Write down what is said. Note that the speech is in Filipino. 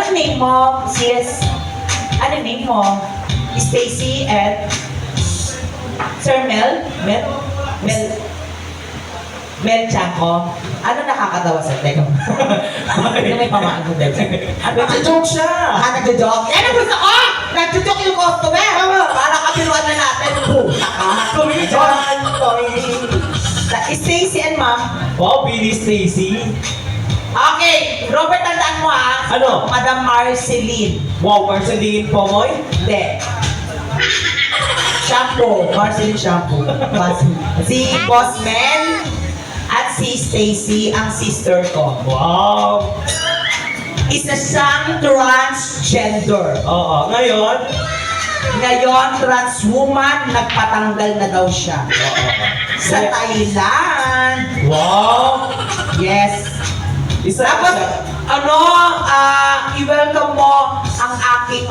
Anong name mo, sis? Anong name mo? Stacy and Sir Mel? Mel Chanco? Ano nakakatawa sa teka? Ano may pamaan mo, Deb? Nagjo-joke siya! Nagjo-joke? Yan ang gusto ko! Nagjo-joke yung customer! Para kapiluan na natin. Puta ka! Comedian! Stacy and Ma'am. Wow, Billy Stacy. Okay, Robert, tandaan mo ha. Ano? Madam Marceline. Wow, Marceline Pomoy? Hindi. Shampoo. Marceline Shampoo. Si Boss Mel at si Stacy, ang sister ko. Wow! Isa siyang transgender. Oo, ngayon? Ngayon, trans woman, nagpatanggal na daw siya. Sa Thailand. Wow! Yes. Isa Tapos, siya. i-welcome mo ang aking